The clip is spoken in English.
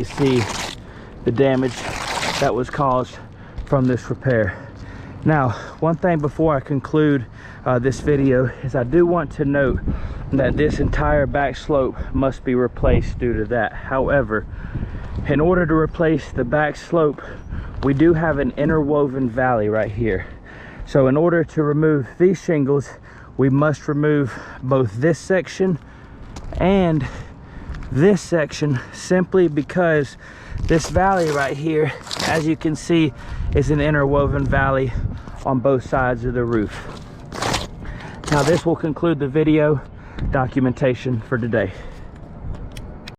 You see the damage that was caused from this repair. Now, one thing before I conclude this video is I do want to note that this entire back slope must be replaced due to that. However, in order to replace the back slope, we do have an interwoven valley right here. So in order to remove these shingles, we must remove both this section and this section, simply because this valley right here, as you can see, is an interwoven valley on both sides of the roof. Now this will conclude the video documentation for today.